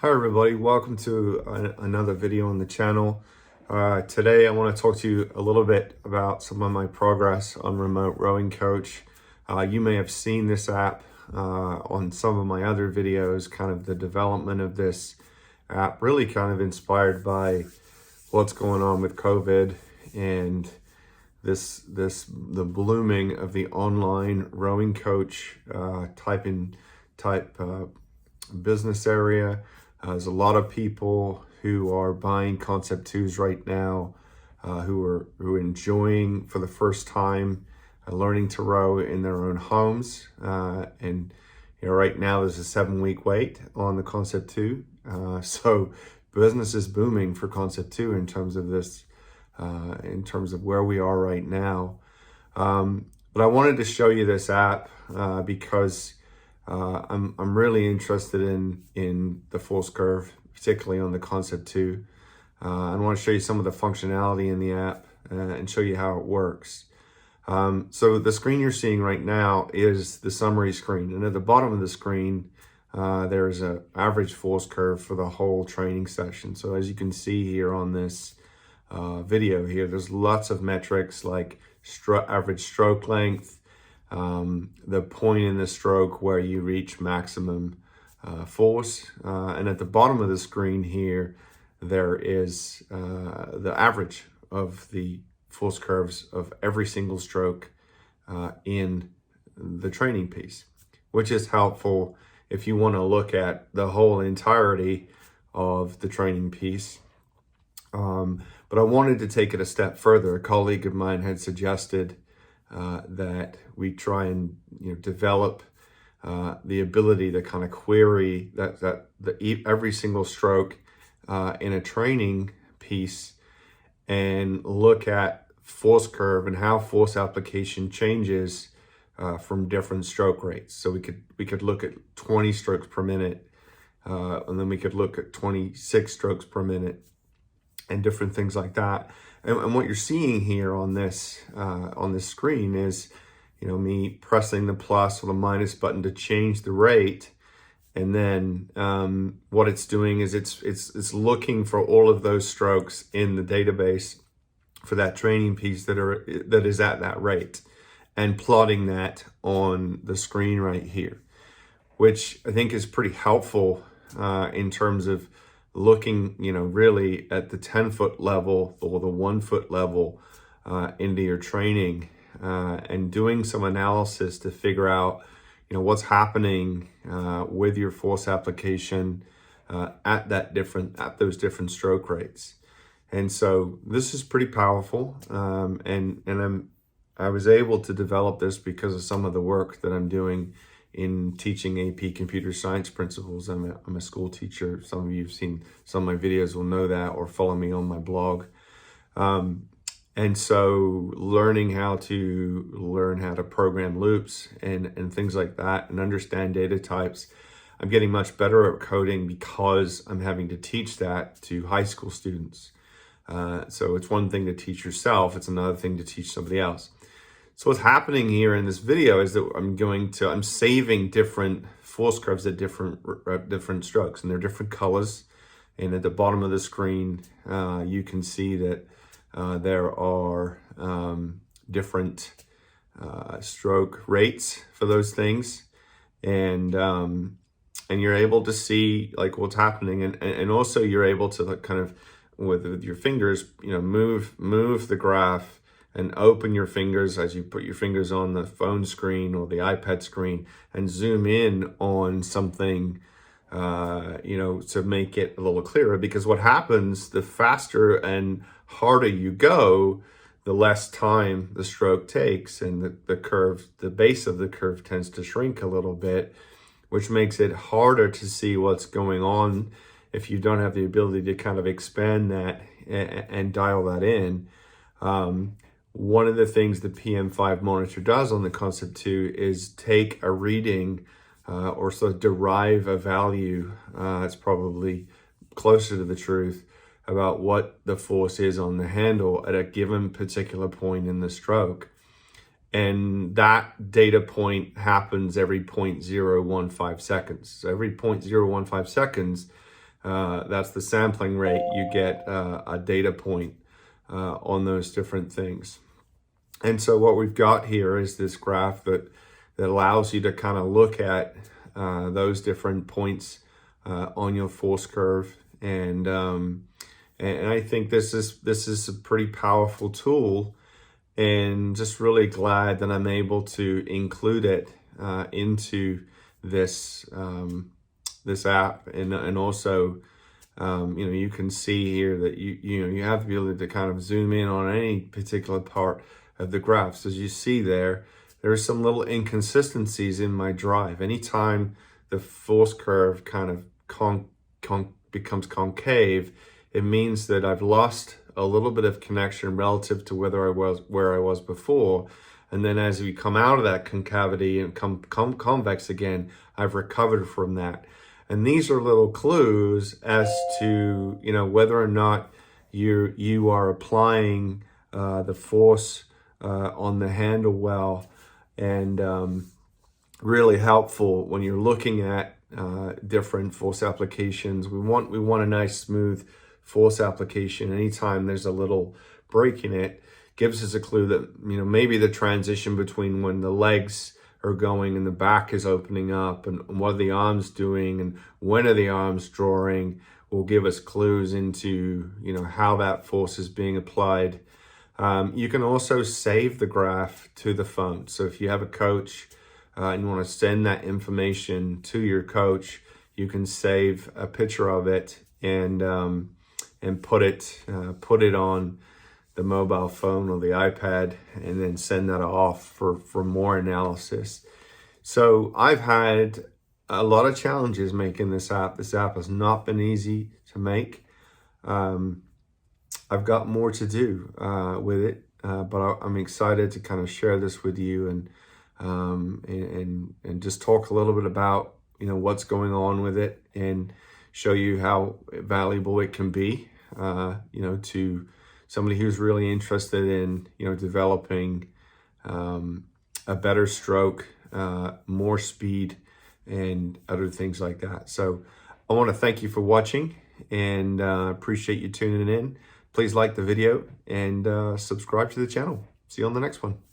Hi everybody, welcome to another video on the channel. Today I want to talk to you a little bit about some of my progress on Remote Rowing Coach. You may have seen this app on some of my other videos, kind of the development of this app, really kind of inspired by what's going on with COVID and the blooming of the online rowing coach type business area. There's a lot of people who are buying Concept 2s right now, who are enjoying for the first time learning to row in their own homes. And right now there's a 7-week wait on the Concept 2. So business is booming for Concept 2 in terms of this, in terms of where we are right now. But I wanted to show you this app because I'm really interested in the force curve, particularly on the Concept 2. I want to show you some of the functionality in the app and show you how it works. So the screen you're seeing right now is the summary screen, and at the bottom of the screen there is an average force curve for the whole training session. So as you can see here on this video here, there's lots of metrics like average stroke length, the point in the stroke where you reach maximum force, and at the bottom of the screen here there is the average of the force curves of every single stroke in the training piece, which is helpful if you want to look at the whole entirety of the training piece. But I wanted to take it a step further. A colleague of mine had suggested that we try and develop the ability to kind of query every single stroke in a training piece and look at force curve and how force application changes from different stroke rates. So we could look at 20 strokes per minute, and then we could look at 26 strokes per minute, and different things like that. And what you're seeing here on this screen is, me pressing the plus or the minus button to change the rate, and then what it's doing is it's looking for all of those strokes in the database for that training piece that is at that rate, and plotting that on the screen right here, which I think is pretty helpful in terms of looking, really at the 10-foot level or the 1-foot level into your training, and doing some analysis to figure out, what's happening with your force application at those different stroke rates. And so this is pretty powerful, and I was able to develop this because of some of the work that I'm doing in teaching AP computer science principles. I'm a school teacher. Some of you have seen some of my videos will know that, or follow me on my blog. And so learning how to program loops and things like that, and understand data types. I'm getting much better at coding because I'm having to teach that to high school students. So it's one thing to teach yourself, it's another thing to teach somebody else. So what's happening here in this video is that I'm saving different force curves at different strokes, and they're different colors. And at the bottom of the screen, you can see that there are different stroke rates for those things, and you're able to see like what's happening, and also you're able to like kind of with your fingers, move the graph and open your fingers as you put your fingers on the phone screen or the iPad screen, and zoom in on something, to make it a little clearer. Because what happens, the faster and harder you go, the less time the stroke takes, and the base of the curve tends to shrink a little bit, which makes it harder to see what's going on if you don't have the ability to kind of expand that and dial that in. One of the things the PM5 monitor does on the Concept 2 is take a reading or sort of derive a value, it's probably closer to the truth, about what the force is on the handle at a given particular point in the stroke. And that data point happens every 0.015 seconds. So every 0.015 seconds, that's the sampling rate, you get a data point on those different things. And so what we've got here is this graph that allows you to kind of look at those different points on your force curve. And I think this is a pretty powerful tool, and just really glad that I'm able to include it into this this app. And also, you know, you can see here that you have to be able to kind of zoom in on any particular part of the graphs. As you see there are some little inconsistencies in my drive. Anytime the force curve kind of becomes concave, it means that I've lost a little bit of connection relative to where I was before. And then as we come out of that concavity and come convex again, I've recovered from that. And these are little clues as to, you know, whether or not you are applying the force on the handle well, and really helpful when you're looking at different force applications. We want a nice smooth force application. Anytime there's a little break in it, gives us a clue that, you know, maybe the transition between when the legs are going and the back is opening up, and what are the arms doing and when are the arms drawing, will give us clues into, you know, how that force is being applied. You can also save the graph to the phone. So if you have a coach and you want to send that information to your coach, you can save a picture of it and put it on the mobile phone or the iPad, and then send that off for more analysis. So I've had a lot of challenges making this app. This app has not been easy to make. I've got more to do with it, but I'm excited to kind of share this with you and just talk a little bit about, you know, what's going on with it, and show you how valuable it can be, you know, to somebody who's really interested in, you know, developing a better stroke, more speed, and other things like that. So I want to thank you for watching, and appreciate you tuning in. Please like the video and subscribe to the channel. See you on the next one.